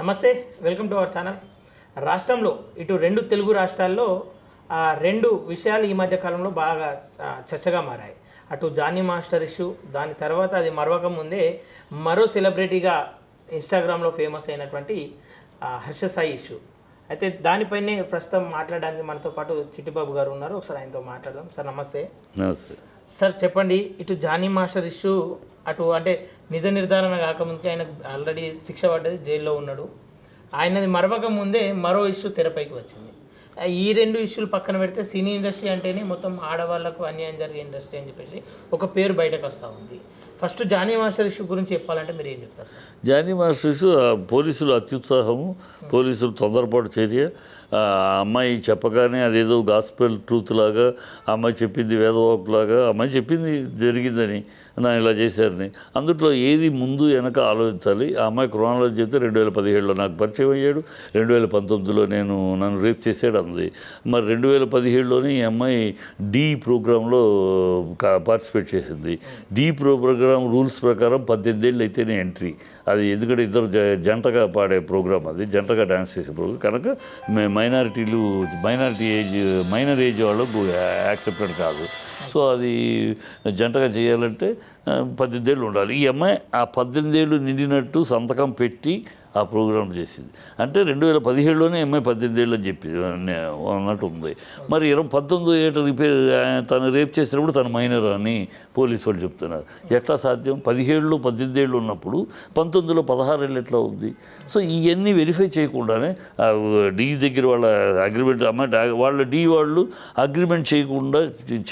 నమస్తే, welcome to our channel. రాష్ట్రంలో ఇటు రెండు తెలుగు రాష్ట్రాల్లో రెండు విషయాలు ఈ మధ్య కాలంలో బాగా చర్చగా మారాయి. అటు జానీ మాస్టర్ ఇష్యూ, దాని తర్వాత అది మరొక ముందే మరో సెలబ్రిటీగా ఇన్స్టాగ్రామ్లో ఫేమస్ అయినటువంటి హర్ష సాయి ఇష్యూ. అయితే దానిపైనే ప్రస్తుతం మాట్లాడడానికి మనతో పాటు చిట్టిబాబు గారు ఉన్నారు. ఒకసారి ఆయనతో మాట్లాడదాం. సార్ నమస్తే. నమస్తే సార్, చెప్పండి, ఇటు జానీ మాస్టర్ ఇష్యూ అటు అంటే నిజ నిర్ధారణ కాకముందుకే ఆయన ఆల్రెడీ శిక్ష పడ్డది, జైల్లో ఉన్నాడు. ఆయనది మరవక ముందే మరో ఇష్యూ తెరపైకి వచ్చింది. ఈ రెండు ఇష్యూలు పక్కన పెడితే సినీ ఇండస్ట్రీ అంటేనే మొత్తం ఆడవాళ్లకు అన్యాయం జరిగే ఇండస్ట్రీ అని చెప్పేసి ఒక పేరు బయటకు వస్తూ ఉంది. ఫస్ట్ జానీ మాస్టర్ ఇష్యూ గురించి చెప్పాలంటే మీరు ఏం చెప్తారు సార్? జానీ మాస్టర్ ఇష్యూ పోలీసులు అత్యుత్సాహము, పోలీసులు తొందరపాటు చర్య. ఆ అమ్మాయి చెప్పగానే అదేదో గాస్పెల్ ట్రూత్ లాగా, అమ్మాయి చెప్పింది వేదవాకులాగా, అమ్మాయి చెప్పింది జరిగిందని నా ఇలా చేశారని, అందులో ఏది ముందు వెనక ఆలోచించాలి. ఆ అమ్మాయి క్రోనాలజీ చెప్తే 2017లో నాకు పరిచయం అయ్యాడు, 2019లో నన్ను రేప్ చేసాడు అంది. మరి 2017లోనే ఈ అమ్మాయి డి ప్రోగ్రాంలో పార్టిసిపేట్ చేసింది. డి ప్రోగ్రామ్ రూల్స్ ప్రకారం 18 ఏళ్ళు అయితేనే ఎంట్రీ. అది ఎందుకంటే ఇద్దరు జంటగా పాడే ప్రోగ్రామ్, అది జంటగా డ్యాన్స్ చేసే ప్రోగ్రామ్ కనుక మైనర్ ఏజ్ వాళ్ళకు యాక్సెప్టెడ్ కాదు. సో అది జంటగా చేయాలంటే 18 ఏళ్ళు ఉండాలి. ఈ అమ్మాయి ఆ 18 ఏళ్ళు నిండినట్టు సంతకం పెట్టి ఆ ప్రోగ్రామ్ చేసింది. అంటే 2017లోనే అమ్మాయి 18 ఏళ్ళు అని చెప్పి అన్నట్టు ఉంది. మరి 19 ఏట తను రేప్ చేసినప్పుడు తను మైనర్ అని పోలీసు వాళ్ళు చెప్తున్నారు. ఎట్లా సాధ్యం? 17లో 18 ఏళ్ళు ఉన్నప్పుడు 19లో 16 ఏళ్ళు ఎట్లా ఉంది? సో ఇవన్నీ వెరిఫై చేయకుండానే డీ దగ్గర వాళ్ళ అగ్రిమెంట్, అమ్మాయి వాళ్ళ డీ వాళ్ళు అగ్రిమెంట్ చేయకుండా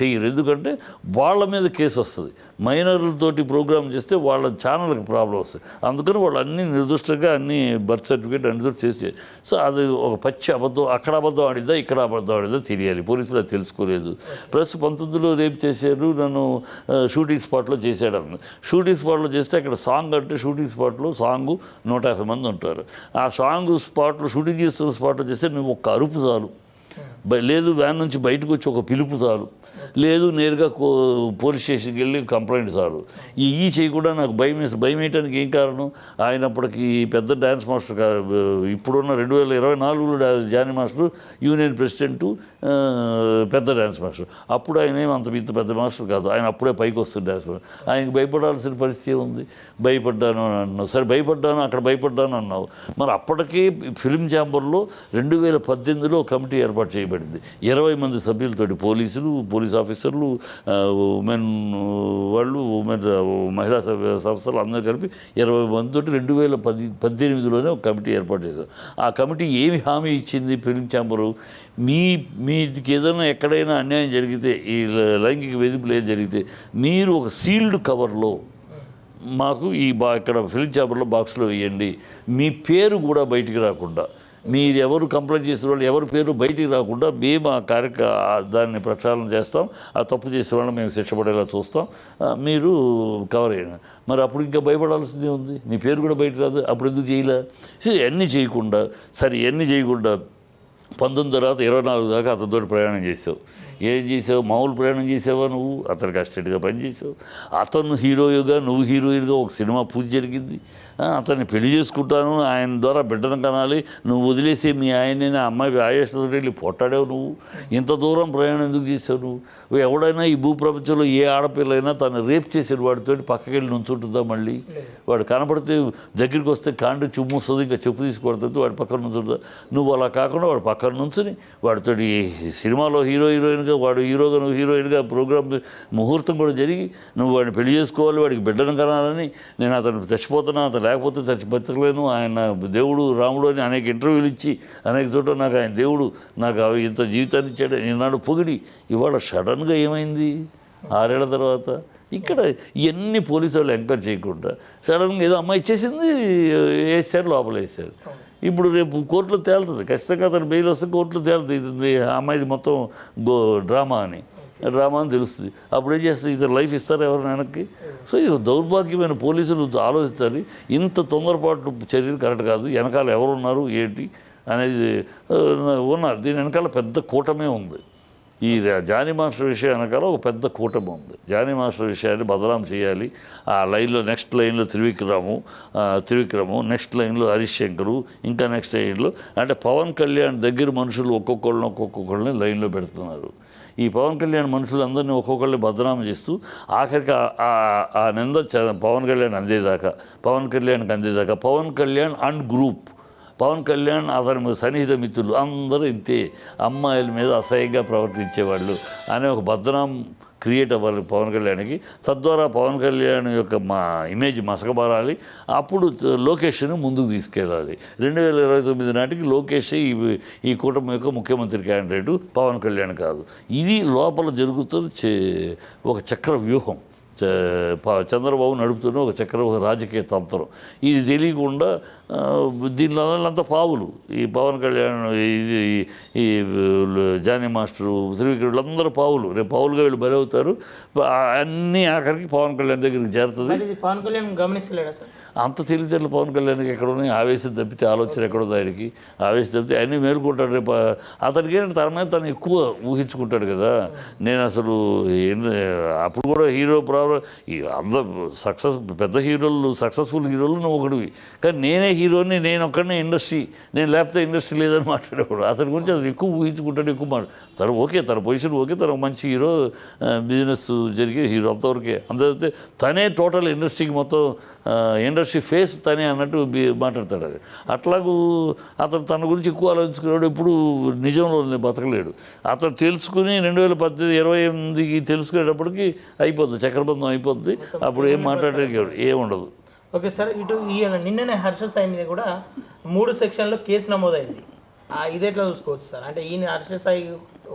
చేయరు. ఎందుకంటే వాళ్ళ మీద కేసు వస్తుంది. మైనర్లతోటి ప్రోగ్రామ్ చేస్తే వాళ్ళ ఛానల్కి ప్రాబ్లం వస్తుంది. అందుకని వాళ్ళు అన్నీ నిర్దిష్టంగా అన్నీ బర్త్ సర్టిఫికేట్ అన్ని చేసి, సో అది ఒక పచ్చి అబద్ధం. అక్కడ అబద్ధం ఆడిద్దా, ఇక్కడ అబద్ధం ఆడిద్దా తెలియాలి. పోలీసులు అది తెలుసుకోలేదు. ప్లస్ 19లో రేప్ చేశారు, నన్ను షూటింగ్ స్పాట్లో చేశాడు అన్న. షూటింగ్ స్పాట్లో చేస్తే అక్కడ సాంగ్ అంటే షూటింగ్ స్పాట్లో సాంగు 150 మంది ఉంటారు. ఆ సాంగ్ స్పాట్లో షూటింగ్ చేస్తున్న స్పాట్లో చేస్తే నువ్వు ఒక్క అరుపు చాలు, లేదు వ్యాన్ నుంచి బయటకు వచ్చి ఒక పిలుపు చాలు, లేదు నేరుగా పోలీస్ స్టేషన్కి వెళ్ళి కంప్లైంట్ చాలు. ఈ చేయకుండా నాకు భయం వేయటానికి ఏం కారణం? ఆయన అప్పటికి పెద్ద డ్యాన్స్ మాస్టర్ ఇప్పుడున్న 2024లో జానీ మాస్టర్ యూనియన్ ప్రెసిడెంటు, పెద్ద డ్యాన్స్ మాస్టర్. అప్పుడు ఆయన ఇంత పెద్ద మాస్టర్ కాదు, ఆయన అప్పుడే పైకి వస్తుంది డ్యాన్స్ మాస్టర్. ఆయనకి భయపడాల్సిన పరిస్థితి ఉంది. భయపడ్డాను అన్నావు. సరే భయపడ్డాను, అక్కడ భయపడ్డాను అన్నావు. మరి అప్పటికే ఫిల్మ్ ఛాంబర్లో 2018లో కమిటీ ఏర్పాటు చేయబడింది. 20 మంది సభ్యులతోటి, పోలీస్ ఆఫీసర్లు, ఉమెన్ వాళ్ళు, మహిళా సంస్థలు అందరూ కలిపి 20 మందితో 2018లోనే ఒక కమిటీ ఏర్పాటు చేశారు. ఆ కమిటీ ఏమి హామీ ఇచ్చింది? ఫిల్మ్ ఛాంబరు మీకి ఏదైనా ఎక్కడైనా అన్యాయం జరిగితే, ఈ లైంగిక వేధింపులు ఏం జరిగితే మీరు ఒక సీల్డ్ కవర్లో మాకు ఇక్కడ ఫిల్మ్ ఛాంబర్లో బాక్స్లో వేయండి. మీ పేరు కూడా బయటికి రాకుండా, మీరు ఎవరు కంప్లైంట్ చేసిన వాళ్ళు ఎవరి పేరు బయటికి రాకుండా మేము దాన్ని ప్రక్షాళన చేస్తాం. ఆ తప్పు చేసే వాళ్ళని మేము శిక్షపడేలా చూస్తాం. మీరు కవర్ అయ్యాను. మరి అప్పుడు ఇంకా భయపడాల్సిందే ఉంది. నీ పేరు కూడా బయట రాదు. అప్పుడు ఎందుకు చేయలే? ఇవన్నీ చేయకుండా 19 తర్వాత 24 దాకా అతనితో ప్రయాణం చేసావు. ఏం చేసావు? మామూలు ప్రయాణం చేసావా నువ్వు? అతనికి అసిస్టెంట్గా పనిచేసావు. అతను హీరోగా, నువ్వు హీరోయిన్గా ఒక సినిమా పూజ జరిగింది. అతన్ని పెళ్లి చేసుకుంటాను, ఆయన ద్వారా బిడ్డను కనాలి, నువ్వు వదిలేసి మీ ఆయనని అమ్మాయి ఆయేషతో వెళ్ళి పొట్టాడావు. నువ్వు ఇంత దూరం ప్రయాణం ఎందుకు చేసావు? నువ్వు ఎవడైనా ఈ భూప్రపంచంలో ఏ ఆడపిల్లైనా తను రేప్ చేసిన వాడితో పక్కకి వెళ్ళి నుంచుంటుందా? మళ్ళీ వాడు కనపడితే దగ్గరికి వస్తే కాండి చుమ్ముస్తుంది, ఇంకా చెప్పు తీసుకొడుతుంది, వాడి పక్కన నుంచుంటుందా? నువ్వు అలా కాకుండా వాడు పక్కన నుంచుని వాడితో సినిమాలో హీరోయిన్గా, వాడు హీరోగా, నువ్వు హీరోయిన్గా ప్రోగ్రామ్ ముహూర్తం కూడా జరిగి నువ్వు వాడిని పెళ్లి చేసుకోవాలి, వాడికి బిడ్డను కనాలని, నేను అతను చచ్చిపోతున్నా, అతను లేకపోతే బతకలేను, ఆయన దేవుడు రాముడు అని అనేక ఇంటర్వ్యూలు ఇచ్చి అనేక చోట్ల నాకు ఆయన దేవుడు నాకు ఇంత జీవితాన్ని ఇచ్చాడు ఈనాడు పొగిడి, ఇవాళ సడన్గా ఏమైంది? 6 ఏళ్ల తర్వాత ఇక్కడ ఇవన్నీ పోలీసు వాళ్ళు ఎంకరేజ్ చేయకుండా సడన్గా ఏదో అమ్మాయి ఇచ్చేసింది, వేసారు, లోపల వేసారు. ఇప్పుడు రేపు కోర్టులో తేలుతుంది ఖచ్చితంగా. అతను బెయిల్ వస్తే కోర్టులో తేలుతుంది ఆ అమ్మాయిది మొత్తం డ్రామా అని తెలుస్తుంది. అప్పుడు ఏం చేస్తారు? ఇతను లైఫ్ ఇస్తారు ఎవరైనా వెనక్కి? సో ఇది దౌర్భాగ్యమైన. పోలీసులు ఆలోచించాలి. ఇంత తొందరపాటు చర్యలు కరెక్ట్ కాదు. వెనకాల ఎవరున్నారు ఏంటి అనేది ఉన్నారు. దీని వెనకాల పెద్ద కూటమే ఉంది. ఈ జానీ మాస్టర్ విషయం వెనకాల ఒక పెద్ద కూటమి ఉంది. జానీ మాస్టర్ విషయాన్ని బదనాం చేయాలి. ఆ లైన్లో నెక్స్ట్ లైన్లో త్రివిక్రము, నెక్స్ట్ లైన్లో హరీష్ శంకరు, ఇంకా నెక్స్ట్ లైన్లో అంటే పవన్ కళ్యాణ్ దగ్గర మనుషులు ఒక్కొక్కళ్ళని లైన్లో పెడుతున్నారు. ఈ పవన్ కళ్యాణ్ మనుషులందరినీ ఒక్కొక్కళ్ళని బదనాం చేస్తూ ఆఖరికి ఆ నింద పవన్ కళ్యాణ్ అందేదాకా పవన్ కళ్యాణ్ అండ్ గ్రూప్, పవన్ కళ్యాణ్ అతని సన్నిహిత మిత్రులు అందరూ ఇంతే, అమ్మాయిల మీద అసహ్యంగా ప్రవర్తించేవాళ్ళు అనే ఒక బదనాం క్రియేట్ అవ్వాలి పవన్ కళ్యాణ్కి. తద్వారా పవన్ కళ్యాణ్ యొక్క ఇమేజ్ మసకబారాలి. అప్పుడు లోకేష్ను ముందుకు తీసుకెళ్ళాలి. 2029 నాటికి లోకేష్ ఈ కూటమి యొక్క ముఖ్యమంత్రి క్యాండిడేటు, పవన్ కళ్యాణ్ కాదు. ఇది లోపల జరుగుతున్న ఒక చక్ర వ్యూహం. చంద్రబాబు నడుపుతున్న ఒక చక్రవర్తి రాజకీయ తంత్రం. ఇది తెలియకుండా దీనిలో అంతా పావులు. ఈ పవన్ కళ్యాణ్, ఈ జానీ మాస్టరు, త్రివిక్రమ్ అందరూ పావులు. రేపు పావులుగా వీళ్ళు బలి అవుతారు. అన్నీ ఆఖరికి పవన్ కళ్యాణ్ దగ్గరికి చేరుతుంది. పవన్ కళ్యాణ్ గమనిస్తలేడా సార్? అంత తెలివితేటలు పవన్ కళ్యాణ్కి ఎక్కడ ఉన్నాయి? ఆవేశం తప్పితే ఆలోచన ఎక్కడుంది ఆయనకి? ఆవేశం తప్పితే అన్నీ మేలుకుంటాడు. రేపు అతనికి ఏంటంటే తన మీద తను ఎక్కువ ఊహించుకుంటాడు కదా. నేను అసలు అప్పుడు కూడా హీరో ప్రాబ్లం, అందరూ పెద్ద హీరోలు, సక్సెస్ఫుల్ హీరోలు నువ్వు ఒకటివి, కానీ నేనే హీరోని, నేను ఒక్కడనే ఇండస్ట్రీ, నేను లేకపోతే ఇండస్ట్రీ లేదని మాట్లాడేవాడు. అతని గురించి అది ఎక్కువ ఊహించుకుంటాడు, ఎక్కువ తను ఓకే, తన పొజిషన్ ఓకే, తన మంచి హీరో, బిజినెస్ జరిగే హీరో అంతవరకే. అంతే, తనే టోటల్ ఇండస్ట్రీకి మొత్తం ఇండస్ట్రీ ఫేస్ తనే అన్నట్టు మాట్లాడతాడు. అది అట్లాగూ అతను తన గురించి ఎక్కువ ఆలోచించుకున్నాడు. ఎప్పుడు నిజంలో బతకలేడు. అతను తెలుసుకుని 2028 తెలుసుకునేటప్పటికి అయిపోద్ది, చక్రబంధం అయిపోద్ది. అప్పుడు ఏం మాట్లాడేది ఏముండదు. ఓకే సార్, ఇటు నిన్ననే హర్ష సాయి మీద కూడా 3 సెక్షన్లో కేసు నమోదైంది. ఇది ఎట్లా చూసుకోవచ్చు సార్? అంటే ఈయన హర్ష సాయి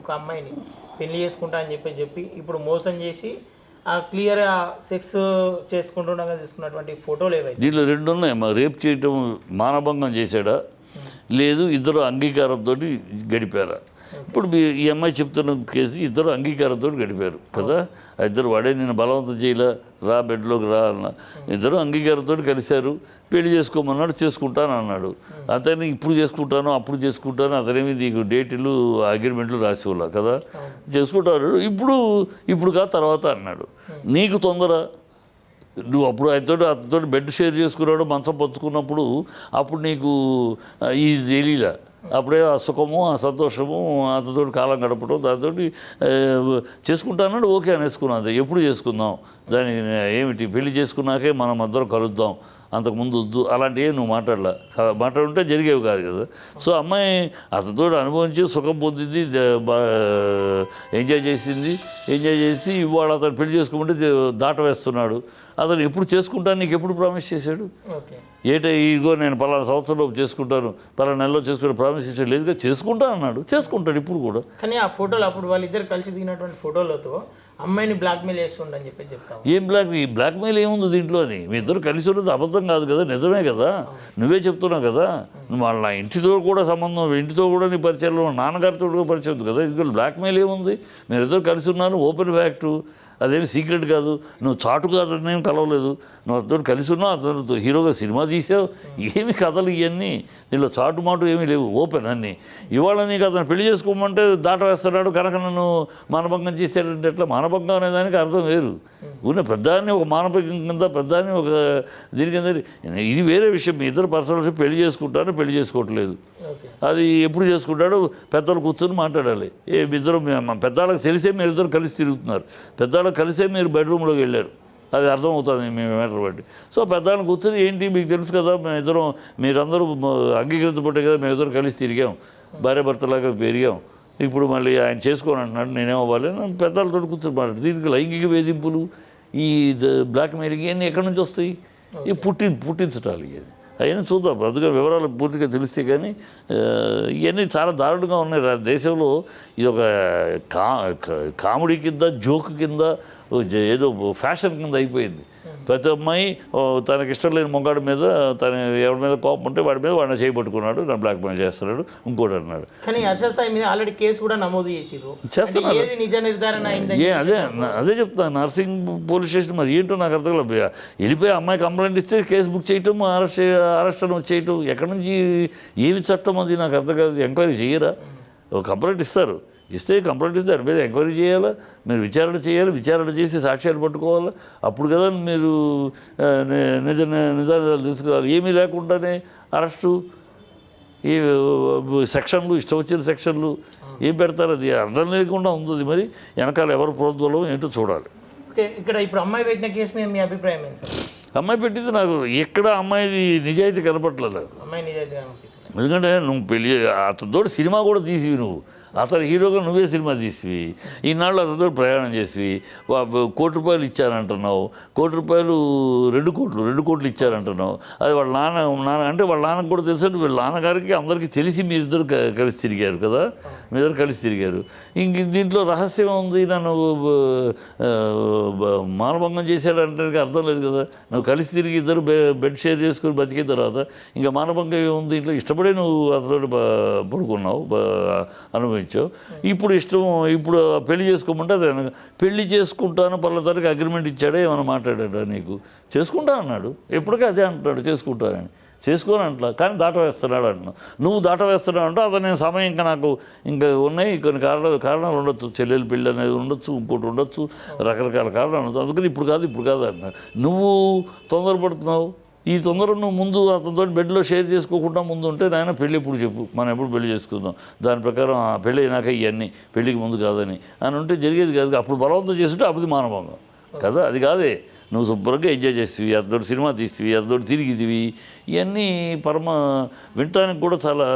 ఒక అమ్మాయిని పెళ్లి చేసుకుంటా అని చెప్పి ఇప్పుడు మోసం చేసి క్లియర్గా సెక్స్ చేసుకుంటుండగా తీసుకున్నటువంటి ఫోటోలు ఏవైతే దీనిలో 2 ఉన్నాయి. రేప్ చేయటం మానభంగం చేశాడా, లేదు ఇద్దరు అంగీకారంతో గడిపారా? ఇప్పుడు ఈ అమ్మాయి చెప్తున్న కేసు ఇద్దరు అంగీకారంతో గడిపారు కదా. ఇద్దరు వాడే నేను బలవంతం చేయలే, రా బెడ్లోకి రా అన్న, ఇద్దరు అంగీకారంతో కలిశారు. పెళ్లి చేసుకోమన్నాడు, చేసుకుంటాను అన్నాడు. అతన్ని ఇప్పుడు చేసుకుంటాను, అప్పుడు చేసుకుంటాను, అతనేమి నీకు డేట్లు అగ్రిమెంట్లు రాసేవాళ్ళ కదా, చేసుకుంటాడు. ఇప్పుడు కాదు తర్వాత అన్నాడు. నీకు తొందర, నువ్వు అప్పుడు అతనితో బెడ్ షేర్ చేసుకున్నాడు, మంచం పంచుకున్నప్పుడు అప్పుడు నీకు ఇది తెలియలే. అప్పుడే ఆ సుఖము, ఆ సంతోషము, అతనితో కాలం గడపడం, దాంతో చేసుకుంటానన్నాడు. ఓకే అనేసుకున్నది. ఎప్పుడు చేసుకుందాం, దానికి ఏమిటి, పెళ్లి చేసుకున్నాకే మనం అందరం కలుద్దాం, అంతకుముందు వద్దు, అలాంటివి నువ్వు మాట్లాడుంటే జరిగేవి కాదు కదా. సో అమ్మాయి అతనితో అనుభవించి సుఖం పొందింది, ఎంజాయ్ చేసి ఇవాళ అతను పెళ్లి చేసుకోమంటే దాట వేస్తున్నాడు. అతను ఎప్పుడు చేసుకుంటాను, నీకు ఎప్పుడు ప్రామిస్ చేశాడు? ఇదిగో నేను పలానా సంవత్సరంలో చేసుకుంటాను, పలానా నెలలో చేసుకుంటాను ప్రామిస్ చేశాడు. లేదుగా చేసుకుంటా అన్నాడు, చేసుకుంటాడు ఇప్పుడు కూడా. కానీ ఆ ఫోటోలు అప్పుడు వాళ్ళిద్దరు కలిసి దిగినటువంటి ఫోటోలతో అమ్మాయిని బ్లాక్మెయిల్ చేస్తుండని చెప్తాను. ఏం బ్లాక్మెయిల్ ఏముంది దీంట్లో? అని మీ ఇద్దరు కలిసి ఉన్నది అబద్ధం కాదు కదా, నిజమే కదా. నువ్వే చెప్తున్నావు కదా. నువ్వు వాళ్ళ ఇంటితో కూడా సంబంధం, ఇంటితో కూడా నీ పరిచయంలో, నాన్నగారితో కూడా పరిచయం ఉంది కదా. ఇది బ్లాక్మెయిల్ ఏముంది? మీరిద్దరు కలిసి ఉన్నారు, ఓపెన్ ఫ్యాక్టు, అదేమి సీక్రెట్ కాదు. నువ్వు చాటుగా అతనేం కలవలేదు, నువ్వు అతను కలిసి ఉన్నావు, అతనితో హీరోగా సినిమా తీసావు. ఏమి కథలు ఇవన్నీ, దీనిలో చాటు మాటు ఏమీ లేవు, ఓపెన్ అన్నీ. ఇవాళ నీకు అతను పెళ్లి చేసుకోమంటే దాట వేస్తున్నాడు కనుక నన్ను మానభంగం చేశాడంటే ఎట్లా? మానభంగం అనేదానికి అర్థం వేరు. ఉన్న పెద్దాన్ని ఒక మానభంగం కింద, పెద్దాన్ని ఒక దీని కింద, ఇది వేరే విషయం. మీ ఇద్దరు పర్సనల్ పెళ్లి చేసుకుంటాను, పెళ్లి చేసుకోవట్లేదు, అది ఎప్పుడు చేసుకుంటాడో పెద్దలు కూర్చొని మాట్లాడాలి. ఇద్దరు పెద్దవాళ్ళకి తెలిసే మీరు ఇద్దరు కలిసి తిరుగుతున్నారు, పెద్దవాళ్ళకి కలిసే మీరు బెడ్రూమ్లోకి వెళ్ళారు, అది అర్థమవుతుంది మీ మ్యాటర్ బట్టి. సో పెద్దవాళ్ళని కూర్చొని ఏంటి మీకు తెలుసు కదా, మేమిద్దరం మీరందరూ అంగీకరించబట్టే కదా మేమిద్దరం కలిసి తిరిగాం, భార్యాభర్తలాగా పెరిగాం, ఇప్పుడు మళ్ళీ ఆయన చేసుకోని అంటున్నాడు, నేనేమవ్వాలి? పెద్దలతో కూర్చొని మాట్లాడు. దీనికి లైంగిక వేధింపులు, ఈ బ్లాక్మెయిలింగ్ ఇవన్నీ ఎక్కడి నుంచి వస్తాయి? పుట్టించటాలు ఇవన్నీ. అయినా చూద్దాం, అందుకే వివరాలు పూర్తిగా తెలిస్తే కానీ ఇవన్నీ చాలా దారుణంగా ఉన్నాయి దేశంలో. ఇది ఒక కామెడీ కింద, జోక్ కింద, ఏదో ఫ్యాషన్ కింద అయిపోయింది. ప్రతి అమ్మాయి తనకి ఇష్టం లేని మొగాడి మీద, తన ఎవరి మీద కోపం ఉంటే వాడి మీద వాడిని చేయబట్టుకున్నాడు, నా బ్లాక్మెయిల్ చేస్తున్నాడు, ఇంకోటి అన్నాడు. కానీ హర్ష సాయి మీద ఆల్రెడీ కేసు కూడా నమోదు చేస్తున్నారు. నిజ నిర్ధారణ అదే చెప్తాను, నర్సింగ్ పోలీస్ స్టేషన్. మరి ఏంటో నాకు అర్థం కాదు. వెళ్ళిపోయి అమ్మాయి కంప్లైంట్ ఇస్తే కేసు బుక్ చేయటం, అరెస్ట్ చేయటం, ఎక్కడి నుంచి ఏమి చట్టం అది నాకు అర్థం కాదు. ఎంక్వైరీ చేయరా? ఒక కంప్లైంట్ ఇస్తారు, ఇస్తే కంప్లైంట్ ఇస్తే దాని మీద ఎంక్వైరీ చేయాలా, మీరు విచారణ చేయాలి, విచారణ చేసి సాక్ష్యాలు పట్టుకోవాలి. అప్పుడు కదా మీరు నిజాలు తెలుసుకోవాలి. ఏమీ లేకుండానే అరెస్టు, ఈ సెక్షన్లు, ఇష్టం వచ్చిన సెక్షన్లు ఏం పెడతారు? అది అర్థం లేకుండా ఉంది. మరి వెనకాల ఎవరు ప్రోద్బలం ఏంటో చూడాలి. ఓకే, ఇక్కడ ఇప్పుడు అమ్మాయి పెట్టిన కేసు మీద మీ అభిప్రాయం ఏంటి సార్? అమ్మాయి పెట్టింది నాకు ఎక్కడ అమ్మాయిది నిజాయితీ కనపట్లేదు. అమ్మాయి నిజాయితీ అనిపిస్తుంది. ఎందుకంటే నువ్వు పెళ్ళి అతనితో సినిమా కూడా తీసివి, నువ్వు అతను హీరోగా నువ్వే సినిమా తీసివి, ఈనాళ్ళు అతనితో ప్రయాణం చేసివి, ₹1,00,00,000 ఇచ్చారంటున్నావు, ₹2 కోట్లు ఇచ్చారంటున్నావు. అది వాళ్ళ నాన్న అంటే వాళ్ళ నాన్నకు కూడా తెలుసు, వీళ్ళ నాన్నగారికి అందరికీ తెలిసి మీరిద్దరు కలిసి తిరిగారు కదా, మీరిద్దరు కలిసి తిరిగారు. ఇంక దీంట్లో రహస్యం ఉంది. నన్ను మానభంగం చేశాడంటే అర్థం లేదు కదా. నువ్వు కలిసి తిరిగి ఇద్దరు బెడ్ షేర్ చేసుకుని బతికిన తర్వాత ఇంకా మానభంగం ఏముంది? ఇంట్లో ఇష్టపడే నువ్వు అతను పడుకున్నావు, అనుభవించావు. ఇప్పుడు ఇప్పుడు పెళ్లి చేసుకోమంటే అది పెళ్లి చేసుకుంటాను పర్లేదానికి అగ్రిమెంట్ ఇచ్చాడే, ఏమైనా మాట్లాడా నీకు? చేసుకుంటా అన్నాడు, ఎప్పటికీ అదే అంటున్నాడు, చేసుకుంటానని. చేసుకొని అంటలా, కానీ దాట వేస్తున్నాడు అంటున్నావు. నువ్వు దాట వేస్తున్నావు అంటే అతను సమయం నాకు ఇంకా ఉన్నాయి, కొన్ని కారణాలు ఉండొచ్చు, చెల్లెలు పెళ్ళి అనేది ఉండొచ్చు, ఇంకోటి ఉండొచ్చు, రకరకాల కారణాలు ఉండొచ్చు. అందుకని ఇప్పుడు కాదు అంటున్నాడు. నువ్వు తొందరపడుతున్నావు. ఈ తొందర నువ్వు ముందు అతనితో బెడ్లో షేర్ చేసుకోకుండా ముందు ఉంటే నాయన పెళ్ళి ఎప్పుడు చెప్పు, మనం ఎప్పుడు పెళ్లి చేసుకుందాం, దాని ప్రకారం పెళ్ళి అయినాక ఇవన్నీ, పెళ్ళికి ముందు కాదని అని ఉంటే జరిగేది కాదు. అప్పుడు బలవంతం చేస్తుంటే అప్పుడు మానభంగం కదా, అది కాదే. నువ్వు శుభ్రంగా ఎంజాయ్ చేస్తేవి, అతడు సినిమా తీస్తేవి, అతడు తిరిగిదివి, ఇవన్నీ వినటానికి కూడా చాలా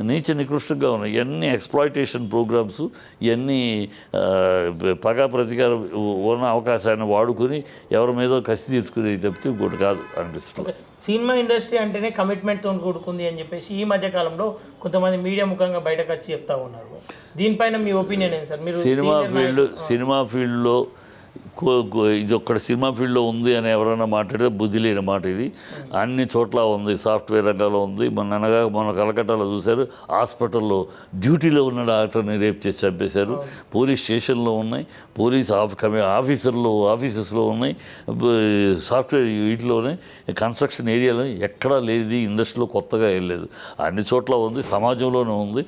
నీచ నికృష్టంగా ఉన్నాయి. ఇవన్నీ ఎక్స్ప్లాయిటేషన్ ప్రోగ్రామ్స్, ఇవన్నీ పగా ప్రతీకారం ఉన్న అవకాశాన్ని వాడుకొని ఎవరి మీదో కసి తీర్చుకునేది తప్పితే ఇంకోటి కాదు అనిపిస్తుంది. సినిమా ఇండస్ట్రీ అంటేనే కమిట్మెంట్తో కూడుకుంది అని చెప్పేసి ఈ మధ్య కాలంలో కొంతమంది మీడియా ముఖంగా బయటకు వచ్చి చెప్తా ఉన్నారు. దీనిపైన మీ ఒపీనియన్ ఏంటి సార్? మీరు సినిమా ఫీల్డ్లో ఇది ఒక్కడ సినిమా ఫీల్డ్లో ఉంది అని ఎవరైనా మాట్లాడితే బుద్ధి లేని మాట ఇది. అన్ని చోట్ల ఉంది, సాఫ్ట్వేర్ రంగంలో ఉంది. మన కలకట్టాలో చూశారు, హాస్పిటల్లో డ్యూటీలో ఉన్న డాక్టర్ని రేప్ చేసి చంపేశారు. పోలీస్ స్టేషన్లో ఉన్నాయి, పోలీస్ ఆఫీసెస్లో ఉన్నాయి, సాఫ్ట్వేర్ వీటిలోనే, కన్స్ట్రక్షన్ ఏరియాలో ఎక్కడా లేదు. ఇండస్ట్రీలో కొత్తగా వెళ్ళలేదు, అన్ని చోట్ల ఉంది, సమాజంలోనే ఉంది.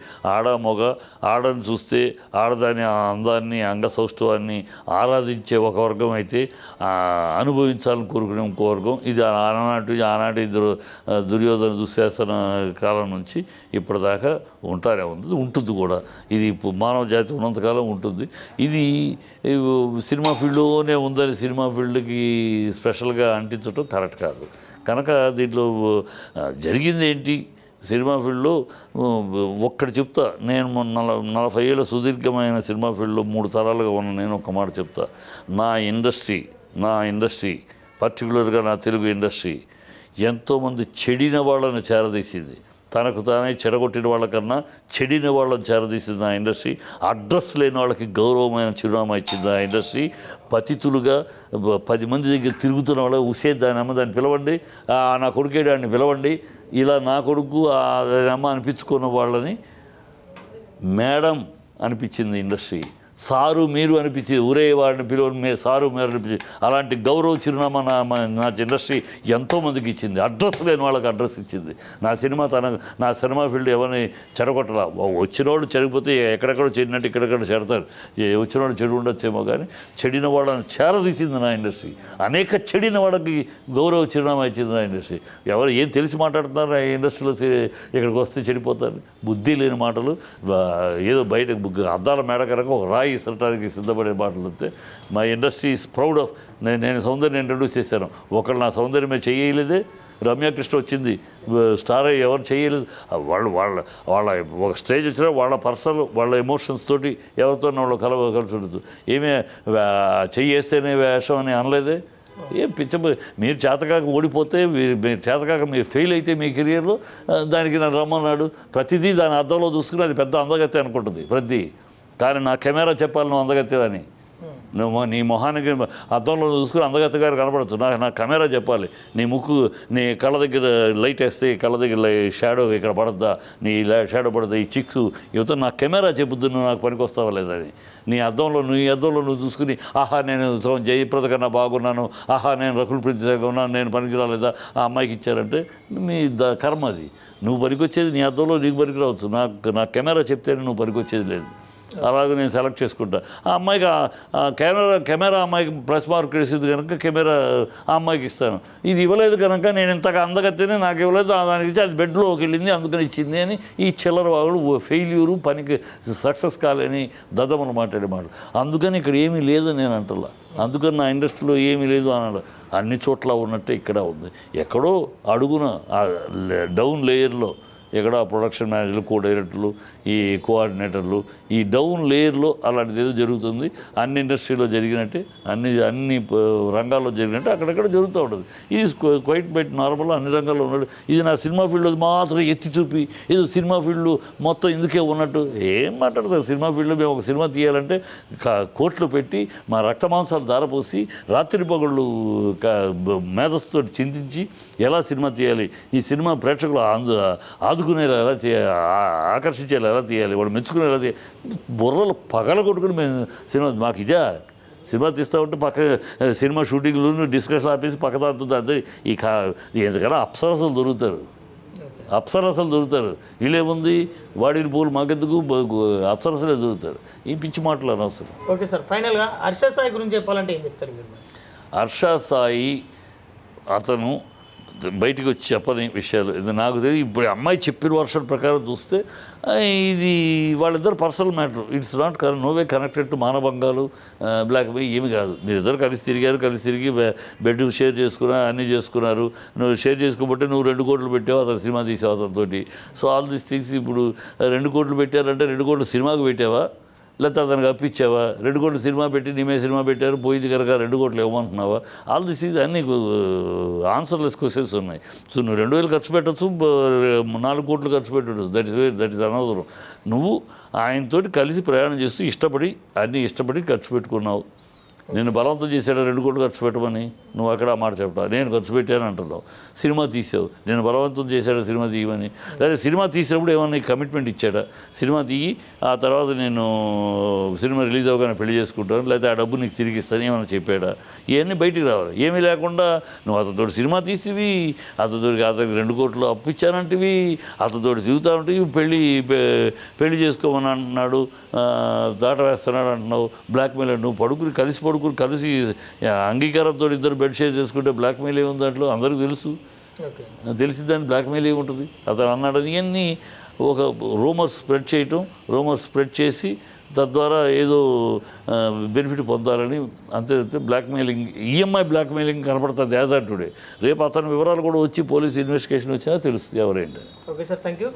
ఆడని చూస్తే ఆడదాని అందాన్ని, అంగసౌష్ఠవాన్ని ఆరాధించే ఒక వర్గం అయితే, అనుభవించాలని కోరుకునే ఇంకో వర్గం. ఇది ఆనాటి దుర్యోధన దుశ్శాసన కాలం నుంచి ఇప్పటిదాకా ఉంటుంది కూడా. ఇది మానవ జాతి ఉన్నంతకాలం ఉంటుంది. ఇది సినిమా ఫీల్డ్లోనే ఉందని సినిమా ఫీల్డ్కి స్పెషల్గా అంటించడం కరెక్ట్ కాదు. కనుక దీంట్లో జరిగింది ఏంటి? సినిమా ఫీల్డ్లో ఒక్కటి చెప్తా, నేను 40 ఏళ్ళ సుదీర్ఘమైన సినిమా ఫీల్డ్లో 3 తరాలుగా ఉన్న నేను ఒక మాట చెప్తా. నా ఇండస్ట్రీ పర్టికులర్గా నా తెలుగు ఇండస్ట్రీ ఎంతోమంది చెడిన వాళ్ళని చేరదీసింది. తనకు తానే చెడగొట్టిన వాళ్ళకన్నా చెడిన వాళ్ళని చేరదీసింది నా ఇండస్ట్రీ. అడ్రస్ లేని వాళ్ళకి గౌరవమైన చిరునామా ఇచ్చింది నా ఇండస్ట్రీ. పతితులుగా 10 మంది దగ్గర తిరుగుతున్న వాళ్ళ దాన్ని పిలవండి, నా కొడుకేడాన్ని పిలవండి, ఇలా నా కొడుకు అమ్మ అనిపించుకున్న వాళ్ళని మేడం అనిపించింది ఇండస్ట్రీ. సారు మీరు అనిపించి ఊరే వాడిని పిలువని సారు మీరు అనిపించి అలాంటి గౌరవ చిరునామా నా ఇండస్ట్రీ ఎంతోమందికి ఇచ్చింది. అడ్రస్ లేని వాళ్ళకి అడ్రస్ ఇచ్చింది. నా సినిమా ఫీల్డ్ ఎవరిని చెడగొట్టరా. వచ్చినోళ్ళు చెడిపోతే ఎక్కడెక్కడో చెడినట్టు ఇక్కడెక్కడ చెడతారు. వచ్చినోళ్ళు చెడు ఉండొచ్చేమో, కానీ చెడిన వాళ్ళని చేరదీసింది నా ఇండస్ట్రీ. అనేక చెడిన వాళ్ళకి గౌరవ చిరునామా ఇచ్చింది నా ఇండస్ట్రీ. ఎవరు ఏం తెలిసి మాట్లాడుతున్నారు ఆ ఇండస్ట్రీలో, ఇక్కడికి వస్తే చెడిపోతారు. బుద్ధి లేని మాటలు, ఏదో బయటకు అద్దాల మేడకరంగా ఒక రాయి ఇసరటానికి సిద్ధపడే మాటలు వస్తే. మా ఇండస్ట్రీ ఈజ్ ప్రౌడ్ ఆఫ్. నేను సౌందర్యం ఇంట్రడ్యూస్ చేశాను, ఒకళ్ళు నా సౌందర్యమే చేయలేదే. రమ్యకృష్ణ వచ్చింది, స్టార్ ఎవరు చేయలేదు. వాళ్ళ ఒక స్టేజ్ వచ్చినా వాళ్ళ ఎమోషన్స్ తోటి ఎవరితో వాళ్ళు కలిసి ఉండదు. ఏమే చెయ్యేస్తేనే వేషం అని అనలేదే. ఏం మీరు చేతకాక ఓడిపోతే, మీరు చేతకాక మీరు ఫెయిల్ అయితే మీ కెరియర్లో, దానికి నన్ను రమ్మన్నాడు. ప్రతిదీ దాని అద్దంలో చూసుకుని అది పెద్ద అందగత్తే అనుకుంటుంది ప్రతి. కానీ నా కెమెరా చెప్పాలి నువ్వు అందగత్తేదని. నువ్వు నీ మొహానికి అద్దంలో చూసుకుని అందగత్త గారు కనపడచ్చు. నా కెమెరా చెప్పాలి. నీ ముక్కు, నీ కళ్ళ దగ్గర లైట్ వేస్తే కళ్ళ దగ్గర షాడో ఇక్కడ పడద్దా, నీ షాడో పడద్దా, ఈ చిక్స్ యువత నా కెమెరా చెబుద్దు నువ్వు నాకు పనికి వస్తావా లేదని. నీ అద్దంలో నువ్వు చూసుకుని ఆహా నేను జయప్రద కన్నా బాగున్నాను, ఆహా నేను రకుల్ ప్రీత్ ఉన్నాను, నేను పనికి రాలేదా, ఆ అమ్మాయికి ఇచ్చారంటే మీ కర్మ అది. నువ్వు పనికొచ్చేది నీ అద్దంలో నీకు పనికి రావచ్చు. నా కెమెరా చెప్తేనే నువ్వు పనికొచ్చేది లేదు. అలాగే నేను సెలెక్ట్ చేసుకుంటా. ఆ అమ్మాయికి కెమెరా అమ్మాయికి ప్లస్ మార్క్ వేసింది కనుక కెమెరా ఆ అమ్మాయికి ఇస్తాను. ఇది ఇవ్వలేదు కనుక నేను ఇంతగా అందగత్తేనే నాకు ఇవ్వలేదు, దానికి ఇచ్చి అది బెడ్లోకి వెళ్ళింది అందుకని ఇచ్చింది అని ఈ చిల్లర వాడు ఫెయిల్యూరు, పనికి సక్సెస్ కాలేని దద్దమని మాట్లాడే మాట. అందుకని ఇక్కడ ఏమీ లేదని నేను అంటలా, అందుకని నా ఇండస్ట్రీలో ఏమీ లేదు అన్నాడు. అన్ని చోట్ల ఉన్నట్టే ఇక్కడ ఉంది. ఎక్కడో అడుగున డౌన్ లేయర్లో ఎక్కడ ప్రొడక్షన్ మేనేజర్లు, కో డైరెక్టర్లు, ఈ కోఆర్డినేటర్లు, ఈ డౌన్ లేయర్లో అలాంటిది ఏదో జరుగుతుంది. అన్ని ఇండస్ట్రీలో జరిగినట్టే, అన్ని రంగాల్లో జరిగినట్టే అక్కడక్కడ జరుగుతూ ఉంటుంది. ఇది క్వైట్ బైట్ నార్మల్, అన్ని రంగాల్లో ఉన్నాడు. ఇది నా సినిమా ఫీల్డ్లో మాత్రం ఎత్తి చూపి ఏదో సినిమా ఫీల్డ్ మొత్తం ఇందుకే ఉన్నట్టు ఏం మాట్లాడతారు. సినిమా ఫీల్డ్లో మేము ఒక సినిమా తీయాలంటే కోట్లు పెట్టి మా రక్త మాంసాలు దారపోసి రాత్రి పగళ్ళు మేధస్సుతో చింతించి ఎలా సినిమా తీయాలి, ఈ సినిమా ప్రేక్షకులు ఆదుకునేలా ఎలా ఆకర్షించేలా ఎలా తీయాలి, వాడు మెచ్చుకునేలా తీయాలి, బుర్రలు పగల కొట్టుకుని మేము సినిమా మాకు ఇదే సినిమా తీస్తూ ఉంటే పక్క సినిమా షూటింగ్లు డిస్కషన్ ఆపేసి పక్కదాంతో అంతే. ఎందుకన్నా అప్సరసలు దొరుకుతారు, వీళ్ళేముంది వాడిని పూలు మాకెందుకు, అప్సరసలే దొరుకుతారు. ఈ పిచ్చి మాటలు అనవసరం. ఓకే సార్, ఫైనల్గా హర్ష సాయి గురించి చెప్పాలంటే ఏం చెప్తారు మీరు? హర్ష సాయి అతను బయటికి వచ్చి చెప్పని విషయాలు ఇది నాకు తెలియదు. ఇప్పుడు అమ్మాయి చెప్పిన వర్షన్ ప్రకారం చూస్తే ఇది వాళ్ళిద్దరు personal matter. It's not no way connected to మానభంగాలు, బ్లాక్ మెయిల్ ఏమి కాదు. మీరిద్దరు కలిసి తిరిగి బెడ్ షేర్ చేసుకున్నారు, అన్నీ చేసుకున్నారు. నువ్వు షేర్ చేసుకోబట్టే నువ్వు 2 కోట్లు పెట్టావు, అతను సినిమా తీసావు అతనితోటి. So all these things. ఇప్పుడు 2 కోట్లు పెట్టారంటే 2 కోట్లు సినిమాకు పెట్టావా, లేకపోతే అతనికి అప్పించావా? 2 కోట్లు సినిమా పెట్టి నీమే సినిమా పెట్టారు, పోయింది కనుక 2 కోట్లు ఇవ్వమంటున్నావా? ఆల్ దిస్ ఈజ్ అన్ని ఆన్సర్లెస్ క్వశ్చన్స్ ఉన్నాయి. సో నువ్వు 2,000 ఖర్చు పెట్టచ్చు, 4 కోట్లు ఖర్చు పెట్టచ్చు, దట్ ఈస్ అనవసరం. నువ్వు ఆయనతోటి కలిసి ప్రయాణం చేస్తూ ఇష్టపడి ఖర్చు పెట్టుకున్నావు. నేను బలవంతం చేశాడు 2 కోట్లు ఖర్చు పెట్టమని, నువ్వు అక్కడ ఆ మాట చెప్తావు. నేను ఖర్చు పెట్టాను అంటున్నావు. సినిమా తీసావు, నేను బలవంతం చేశాడు సినిమా తీయమని. లేదా సినిమా తీసినప్పుడు ఏమన్నా కమిట్మెంట్ ఇచ్చాడా, సినిమా తీయి ఆ తర్వాత నేను సినిమా రిలీజ్ అవ్వగానే పెళ్లి చేసుకుంటాను, లేదా ఆ డబ్బు నీకు తిరిగి ఇస్తాను ఏమన్నా చెప్పాడా? ఇవన్నీ బయటికి రావాలి. ఏమీ లేకుండా నువ్వు అతనితోటి సినిమా తీసివి, అతనికి 2 కోట్లు అప్పు ఇచ్చానంటివి, అతనితోటి తిరుగుతా ఉంటివి, పెళ్లి చేసుకోమని అంటున్నాడు, దాట వేస్తున్నాడు అంటున్నావు, బ్లాక్మెయిల్. నువ్వు కలిసి అంగీకారంతో ఇద్దరు బెడ్ షేర్ చేసుకుంటే బ్లాక్మెయిల్ ఏముంది దాంట్లో? అందరికీ తెలుసు. తెలిసి దాన్ని బ్లాక్మెయిల్ ఏముంటుంది? అతను అన్నాడని ఇవన్నీ ఒక రూమర్స్ స్ప్రెడ్ చేసి తద్వారా ఏదో బెనిఫిట్ పొందాలని అంతే. బ్లాక్మెయిలింగ్, ఈఎంఐ బ్లాక్మెయిలింగ్ కనపడుతుంది యాజ్ ఆన్ టుడే. రేపు అతని వివరాలు కూడా వచ్చి పోలీస్ ఇన్వెస్టిగేషన్ వచ్చినా తెలుస్తుంది ఎవరేంటి. Okay sir, thank you.